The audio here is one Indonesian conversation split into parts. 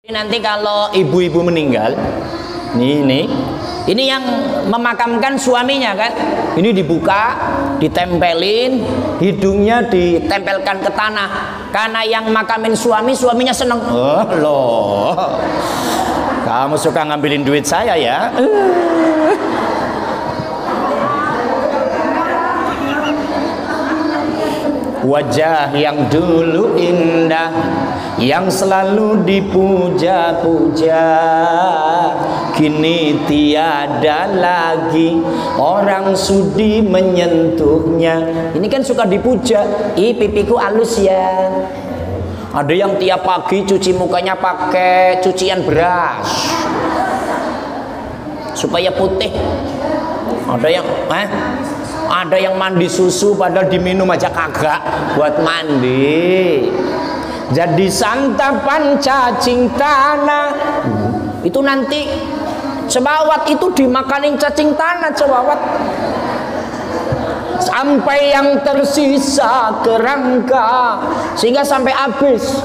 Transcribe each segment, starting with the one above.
Nanti kalau ibu-ibu meninggal, ini yang memakamkan suaminya kan, ini dibuka, ditempelin, hidungnya ditempelkan ke tanah, karena yang makamin suaminya seneng. Oh loh, kamu suka ngambilin duit saya ya? Wajah yang dulu indah, yang selalu dipuja-puja, kini tiada lagi orang sudi menyentuhnya. Ini kan suka dipuja, ih pipiku halus ya. Ada yang tiap pagi cuci mukanya pakai cucian beras supaya putih. Ada yang mandi susu padahal diminum aja kagak buat mandi. Jadi santapan cacing tanah. Itu nanti cebawat itu dimakanin cacing tanah, cebawat. Sampai yang tersisa kerangka, sehingga sampai habis.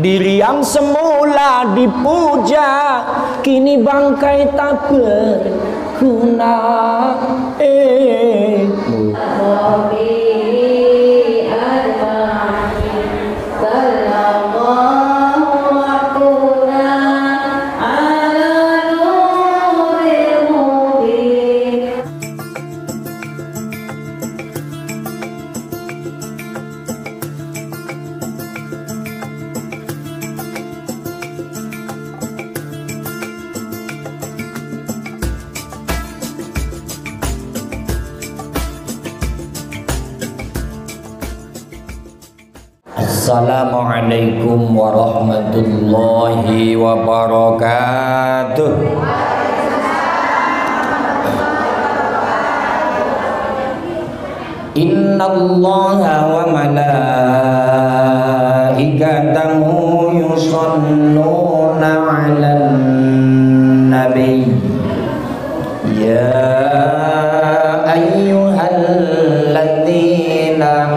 Diri yang semula dipuja, kini bangkai tak berguna. Assalamualaikum warahmatullahi wabarakatuh. Innallaha wa malaikatahu yusholluna 'alan nabi. Ya ayyuhalladzina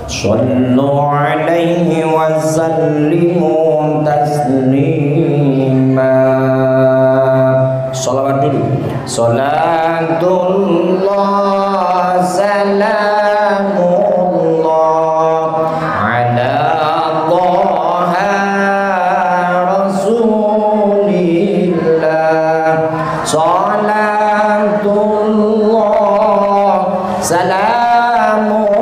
sallu alaihi wa sallimu taslima. Salawat dulu. Salatullah salamullah ala Taha Rasulillah. Salatullah salamullah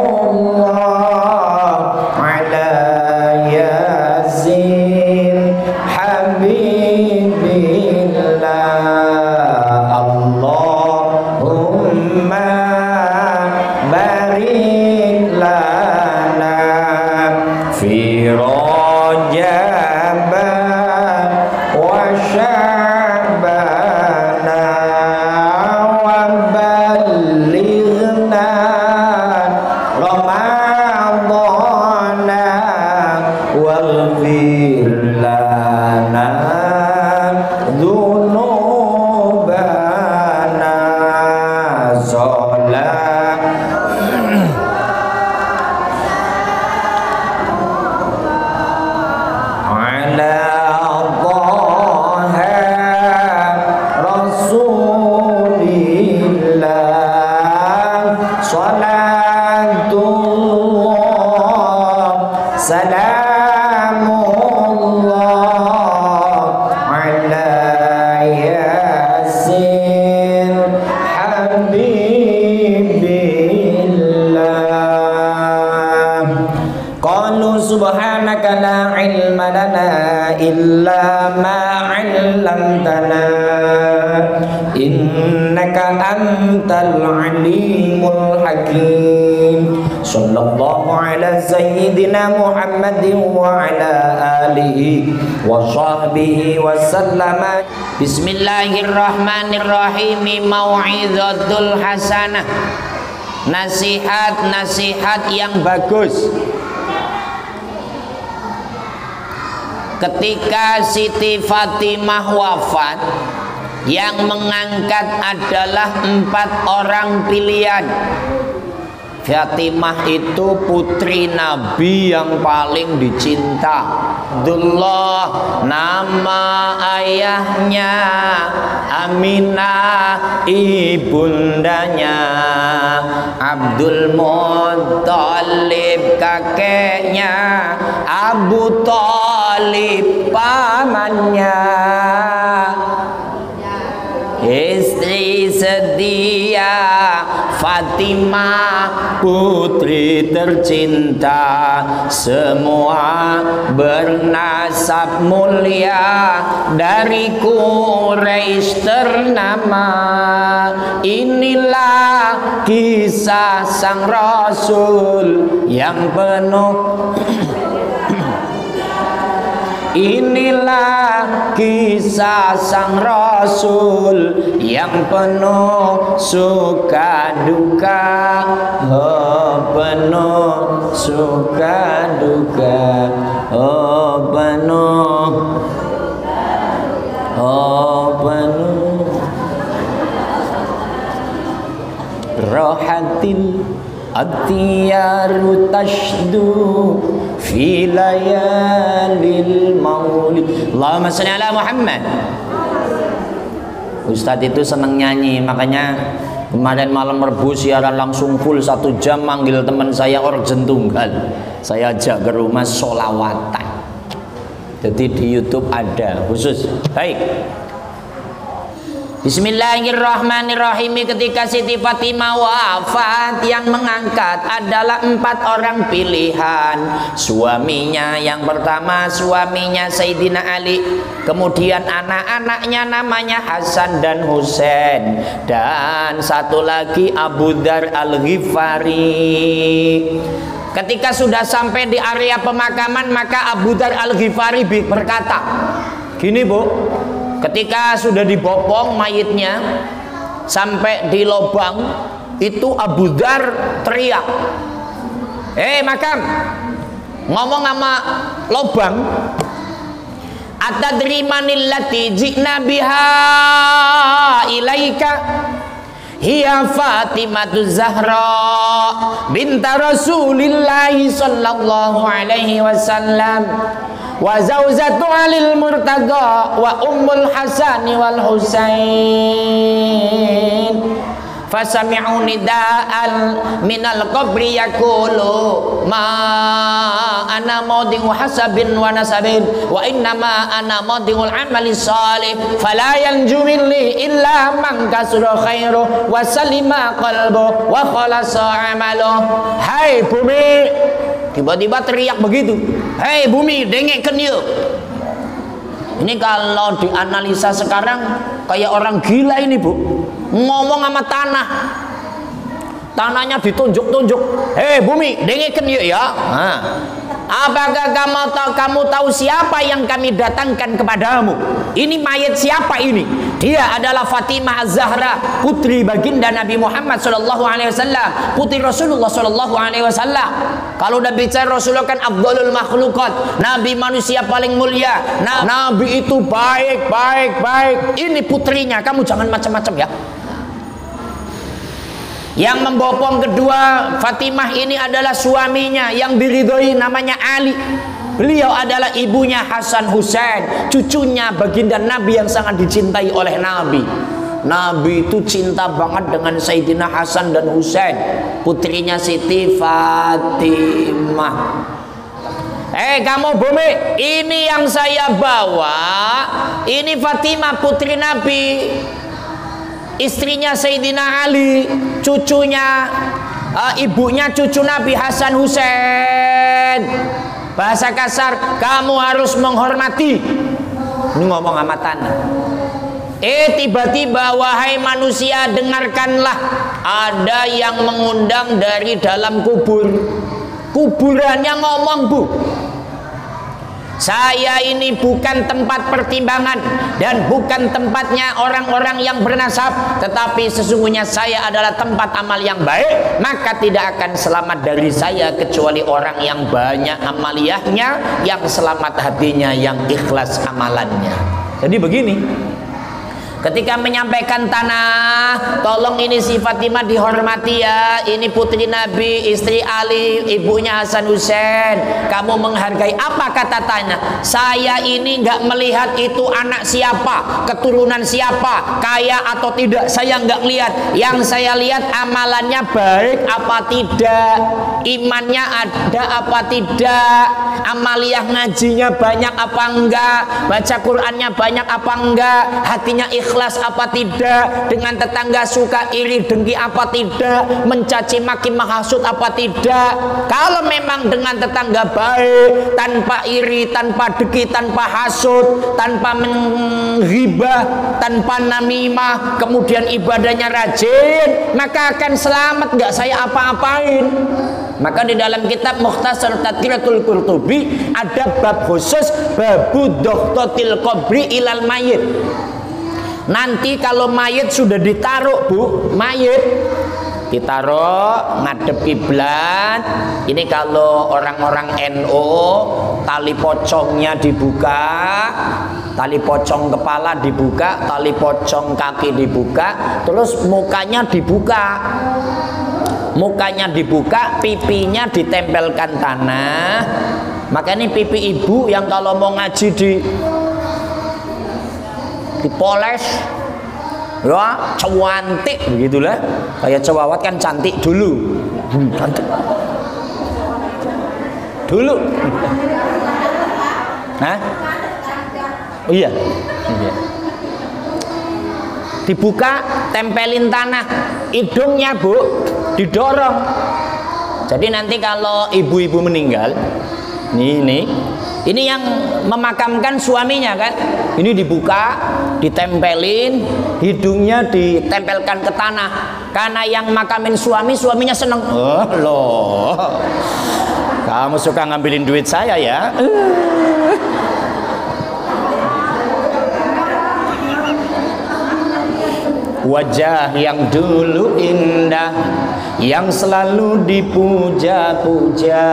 subhanaka la ilma lana illa ma 'allamtana innaka antal alimul hakim. Sallallahu ala sayyidina Muhammadin wa ala alihi wa sahbihi wa sallama. Bismillahirrahmanirrahim. Mau'izatul hasanah, nasihat-nasihat yang bagus. Ketika Siti Fatimah wafat, yang mengangkat adalah 4 orang pilihan. Fatimah itu putri Nabi yang paling dicinta. Abdullah nama ayahnya, Aminah ibundanya, Abdul Muttalib kakeknya, Abu Thalib pamannya. Istri setia Fatimah putri tercinta, semua bernasab mulia dari Quraisy ternama. Inilah kisah sang Rasul yang penuh Inilah kisah sang Rasul yang penuh suka duka, oh penuh suka duka, oh penuh, oh penuh rohatil At-tiyaru tashdu fi layalil maulid. Allahumma shalli ala Muhammad. Ustadz itu seneng nyanyi, makanya kemarin malam Rebu siaran langsung full 1 jam, manggil teman saya urgent tunggal. Saya ajak ke rumah sholawatan. Jadi di YouTube ada khusus. Baik. Bismillahirrahmanirrahim. Ketika Siti Fatimah wafat, yang mengangkat adalah 4 orang pilihan. Suaminya, yang pertama suaminya Sayyidina Ali, kemudian anak-anaknya namanya Hasan dan Husain, dan satu lagi Abu Dzar Al-Ghifari. Ketika sudah sampai di area pemakaman, maka Abu Dzar Al-Ghifari berkata, gini Bu, ketika sudah dibopong mayitnya sampai di lubang itu, Abu Dzar teriak, makam, ngomong sama lubang, atadri manil lati ji'na biha ilaika, hiya Fatimatu Zahra binta Rasulillahi sallallahu alaihi wasallam wa zaujatu Alil Murtada wa ummul Hasani wal Husain. Fasami'u nida'al minal qabri yaqulu ma ana mawdi'u hasabin wa nasabin wa innama ana mawdi'ul amali salih fala yanju minni illa man kasura khairu wa salima qalbu wa khalasa amalu. Hai bumi, tiba-tiba teriak begitu, hei bumi, dengekkan yuk. Ini kalau dianalisa sekarang kayak orang gila ini Bu, ngomong sama tanah, tanahnya ditunjuk-tunjuk, hei bumi, dengekkan yuk ya. Apakah kamu tahu siapa yang kami datangkan kepadamu? Ini mayat siapa ini? Dia adalah Fatimah Az-Zahra, putri baginda Nabi Muhammad SAW, putri Rasulullah SAW. Kalau udah bicara Rasulullah kan afdhalul makhluqat, Nabi manusia paling mulia. Nabi itu baik. Ini putrinya, kamu jangan macam-macam ya. Yang membopong kedua Fatimah ini adalah suaminya yang diridhoi, namanya Ali. Beliau adalah ibunya Hasan Husain, cucunya baginda Nabi yang sangat dicintai oleh Nabi. Nabi itu cinta banget dengan Sayyidina Hasan dan Husain, putrinya Siti Fatimah. Kamu bumi, ini yang saya bawa, ini Fatimah putri Nabi, istrinya Sayyidina Ali, cucunya, ibunya cucu Nabi Hasan Husain. Bahasa kasar, kamu harus menghormati. Ini ngomong sama tanah. Tiba-tiba, wahai manusia, dengarkanlah, ada yang mengundang dari dalam kubur. Kuburannya ngomong, Bu, saya ini bukan tempat pertimbangan dan bukan tempatnya orang-orang yang bernasab, tetapi sesungguhnya saya adalah tempat amal yang baik, maka tidak akan selamat dari saya kecuali orang yang banyak amaliyahnya, yang selamat hatinya, yang ikhlas amalannya. Jadi begini, Ketika menyampaikan tanah, tolong ini si Fatimah dihormati ya. Ini putri Nabi, istri Ali, ibunya Hasan Husain. Kamu menghargai. Apa kata tanah? Saya ini nggak melihat itu anak siapa, keturunan siapa, kaya atau tidak. Saya nggak lihat. Yang saya lihat amalannya baik apa tidak, imannya ada apa tidak, amaliyah ngajinya banyak apa enggak, baca Qurannya banyak apa enggak, hatinya ikhlas apa tidak, dengan tetangga suka iri dengki apa tidak, mencaci maki menghasut apa tidak. Kalau memang dengan tetangga baik, tanpa iri, tanpa dengki, tanpa hasut, tanpa menghibah, tanpa namimah, kemudian ibadahnya rajin, maka akan selamat. Nggak saya apa-apain. Maka di dalam kitab Mukhtasar Tadkiratul Qurtubi ada bab khusus, babu dohtotil qabri ilal mayit. Nanti kalau mayit sudah ditaruh, Bu, mayit ditaruh ngadep kiblat. Ini kalau orang-orang NU, tali pocongnya dibuka, tali pocong kepala dibuka, tali pocong kaki dibuka, terus mukanya dibuka. Mukanya dibuka, pipinya ditempelkan tanah. Maka ini pipi ibu yang kalau mau ngaji dipoles, ya cantik begitulah. Kayak cewawat kan cantik dulu, cantik dulu. Hah? Oh iya. Dibuka, tempelin tanah, hidungnya Bu didorong. Jadi nanti kalau ibu-ibu meninggal, ini yang memakamkan suaminya kan, ini dibuka, ditempelin, hidungnya ditempelkan ke tanah. Karena yang makamin suaminya seneng. Oh loh, kamu suka ngambilin duit saya ya? Wajah yang dulu indah, yang selalu dipuja-puja,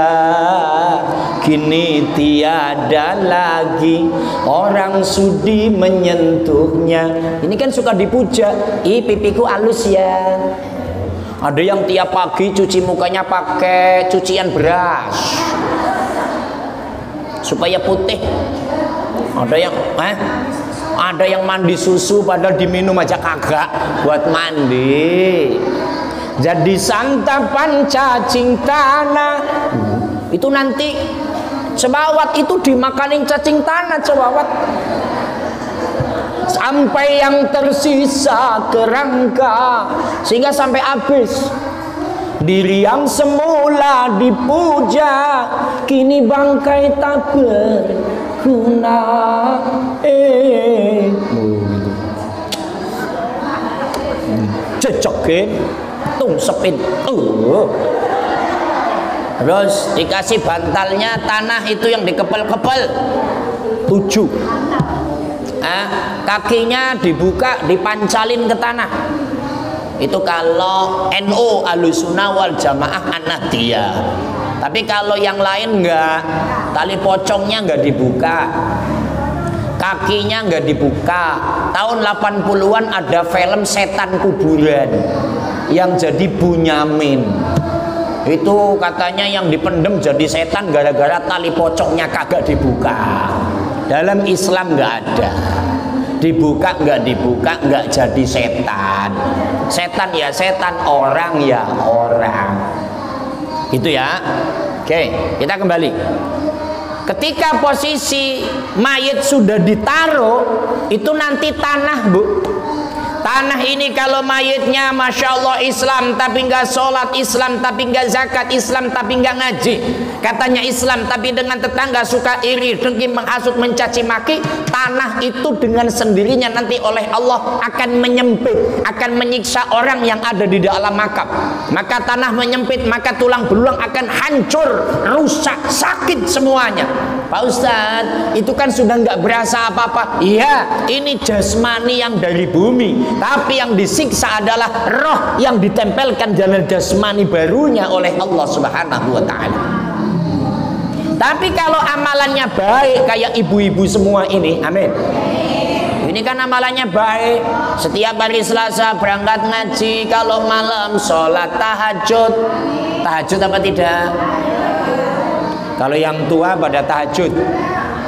kini tiada lagi orang sudi menyentuhnya. Ini kan suka dipuja. Ih, pipiku halus ya. Ada yang tiap pagi cuci mukanya pakai cucian beras supaya putih. Ada yang mandi susu padahal diminum aja kagak buat mandi. Jadi santapan cacing tanah. Itu nanti cebawat itu dimakanin cacing tanah, cebawat. Sampai yang tersisa kerangka, sehingga sampai habis. Diri yang semula dipuja, kini bangkai tak berguna. Cecokin, tungsepin. Terus dikasih bantalnya tanah itu yang dikepel-kepel 7. Kakinya dibuka, dipancalin ke tanah. Itu kalau NU Ahlussunnah wal Jamaah An-Nahdiyah. Tapi kalau yang lain enggak, tali pocongnya enggak dibuka, kakinya enggak dibuka. Tahun 80-an ada film Setan Kuburan yang jadi Bunyamin. Itu katanya yang dipendem jadi setan gara-gara tali pocongnya kagak dibuka. Dalam Islam enggak ada. Dibuka enggak dibuka enggak jadi setan. Setan ya setan, orang ya orang. Itu ya. Oke, kita kembali. Ketika posisi mayit sudah ditaruh, itu nanti tanah, Bu. Tanah ini kalau mayitnya Masya Allah Islam tapi nggak sholat, Islam tapi nggak zakat, Islam tapi nggak ngaji, katanya Islam tapi dengan tetangga suka iri, dengki, menghasut, mencaci maki, tanah itu dengan sendirinya nanti oleh Allah akan menyempit, akan menyiksa orang yang ada di dalam makam. Maka tanah menyempit, maka tulang belulang akan hancur, rusak, sakit semuanya. Pak Ustadz, itu kan sudah nggak berasa apa-apa. Iya, ini jasmani yang dari bumi, tapi yang disiksa adalah roh yang ditempelkan jalan jasmani barunya oleh Allah Subhanahu wa ta'ala. Tapi kalau amalannya baik kayak ibu-ibu semua ini, amin, Ini kan amalannya baik. Setiap hari Selasa berangkat ngaji, kalau malam sholat tahajud. Tahajud apa tidak? Kalau yang tua pada tahajud,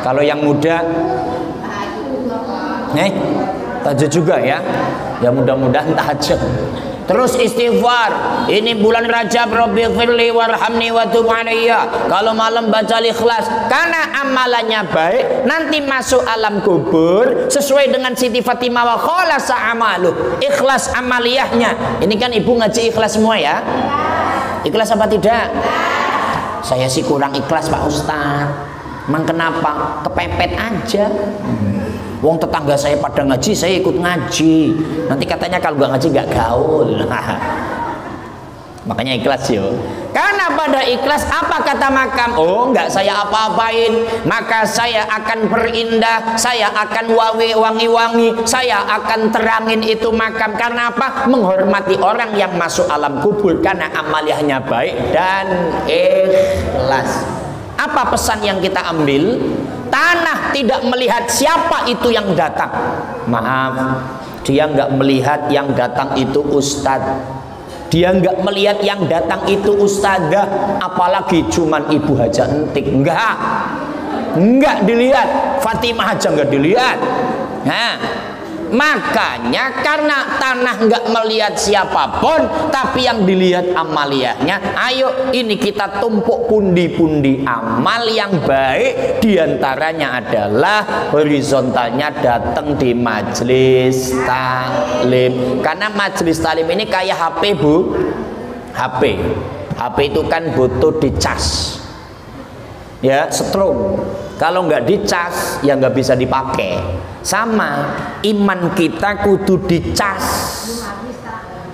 kalau yang muda tahajud juga ya. Ya mudah-mudahan tahajud. Terus istighfar. Ini bulan Rajab, Rabbighfirli warhamni wa tub alayya. Kalau malam baca Ikhlas, karena amalannya baik, nanti masuk alam kubur sesuai dengan Siti Fatimah wa khalasa amalu. Ikhlas amaliyahnya. Ini kan ibu ngaji ikhlas semua ya? Ikhlas apa tidak? Saya sih kurang ikhlas Pak Ustaz. Emang kenapa? Kepepet aja. Wong tetangga saya pada ngaji, saya ikut ngaji. Nanti katanya kalau gak ngaji gak gaul. Makanya ikhlas yo. Karena pada ikhlas apa kata makam? Oh, nggak saya apa-apain, maka saya akan perindah, saya akan wangi-wangi, saya akan terangin itu makam. Karena apa? Menghormati orang yang masuk alam kubur karena amaliyahnya baik dan ikhlas. Apa pesan yang kita ambil? Tanah tidak melihat siapa itu yang datang. Maaf, dia nggak melihat yang datang itu ustadz. Dia nggak melihat yang datang itu ustadzah, apalagi cuman ibu Haja Entik. Nggak dilihat. Fatimah aja nggak dilihat. Nah, makanya karena tanah nggak melihat siapapun, tapi yang dilihat amaliyahnya. Ayo ini kita tumpuk pundi-pundi amal yang baik. Diantaranya adalah horizontalnya datang di majelis taklim. Karena majelis taklim ini kayak HP bu, HP itu kan butuh dicas, ya setrum. Kalau nggak dicas ya nggak bisa dipakai. Sama iman kita kudu dicas,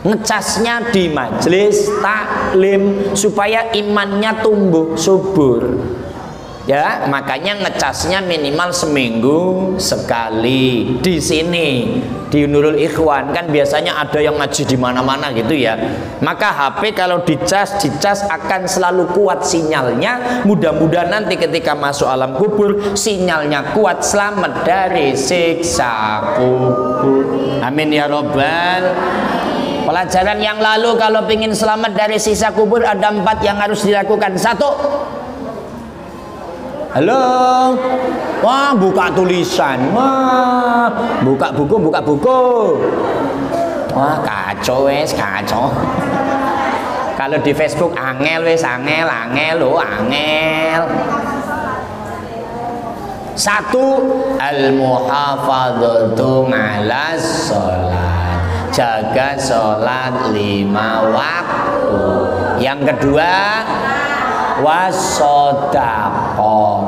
ngecasnya di majelis taklim supaya imannya tumbuh subur. Ya, makanya ngecasnya minimal seminggu sekali. Di sini di Nurul Ikhwan kan biasanya ada yang ngaji di mana-mana gitu ya. Maka HP kalau dicas akan selalu kuat sinyalnya. Mudah-mudahan nanti ketika masuk alam kubur sinyalnya kuat, selamat dari siksa kubur. Amin ya robbal. Pelajaran yang lalu kalau ingin selamat dari siksa kubur ada 4 yang harus dilakukan. 1. Halo, wah buka tulisan, wah buka buku, wah kacau wes kacau. Kalau di Facebook angel wes angel lo angel. 1. Al-muhafadzatu 'alas sholat, jaga sholat 5 waktu. Yang kedua, wasodaqah,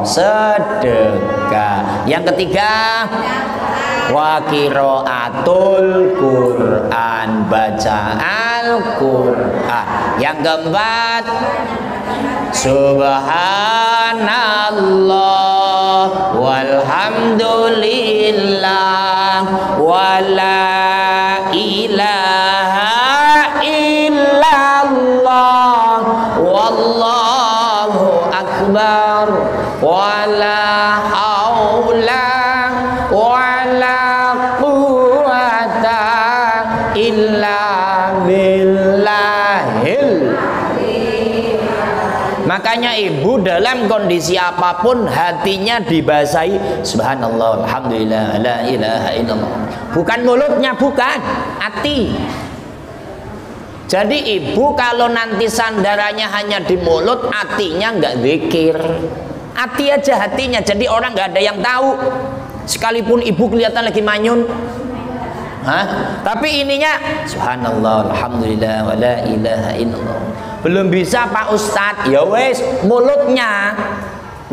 sedekah. Yang ketiga, wa qiraatul Quran, baca Al-Quran. Yang keempat, subhanallah walhamdulillah wala ilaha illallah wallahu akbar wala haula wala quwata illa billahil. Makanya ibu dalam kondisi apapun hatinya dibasahi subhanallah alhamdulillah la ilaha illallah. Bukan mulutnya, bukan, hati. Jadi ibu kalau nanti sandarannya hanya di mulut, hatinya nggak zikir. Hati aja hatinya, jadi orang nggak ada yang tahu. Sekalipun ibu kelihatan lagi manyun, tapi ininya subhanallah alhamdulillah wa la ilaha illallah. Belum bisa Pak Ustadz, ya wes mulutnya.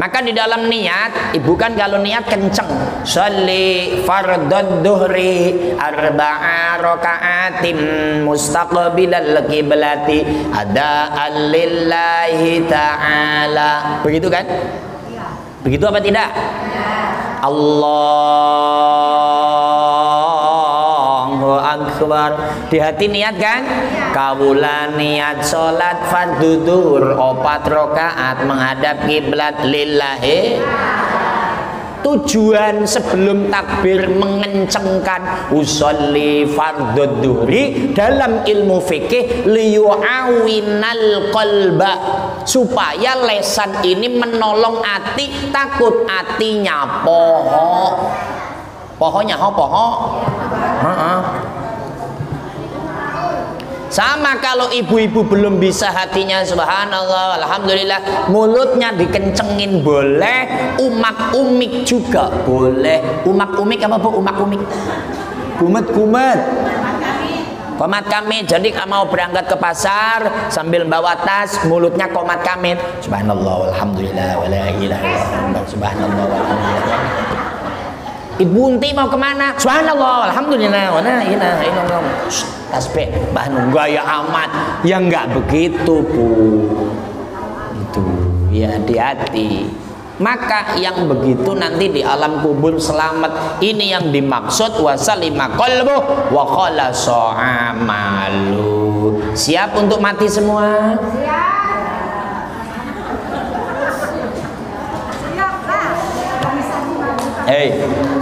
Maka di dalam niat, ibu kan kalau niat kenceng, sholli fardhad duhri 4 rakaatin mustaqbilal qiblati adaan lillahi ta'ala. Begitu kan? Begitu apa tidak? Allahu akbar. Di hati niat kan? Kawula niat sholat fardhu zuhur 4 rakaat menghadap kiblat lillahi. tujuan sebelum takbir mengencengkan usolli fardhu dhuhri dalam ilmu fikih liyu'awinal qalba, supaya lesan ini menolong hati, takut hatinya pohonya sama. Kalau ibu-ibu belum bisa hatinya, subhanallah, alhamdulillah, mulutnya dikencengin boleh, umak-umik juga boleh. Umak-umik apa bu? Umak-umik, kumet-kumet, komat kamit. Jadi kalau mau berangkat ke pasar sambil bawa tas, mulutnya komat kamit, subhanallah, alhamdulillah, wala ilaha illallah, subhanallah, walhamdulillah. Ibu Unti mau kemana? Subhanallah, alhamdulillah, wala ilaha illallah. Tasbih, Mbah gaya amat. Ya enggak begitu bu, itu ya hati-hati. Maka yang begitu nanti di alam kubur selamat. Ini yang dimaksud wasalima qalbu wa khalasa amalu. Siap untuk mati semua?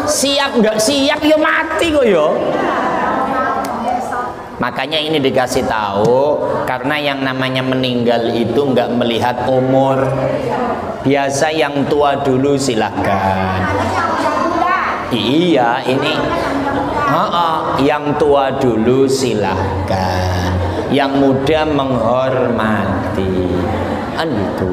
Siap nggak siap ya mati kok ya. Makanya ini dikasih tahu, karena yang namanya meninggal itu nggak melihat umur. Biasa yang tua dulu silahkan. Iya ini yang tua dulu silahkan, yang muda menghormati. Itu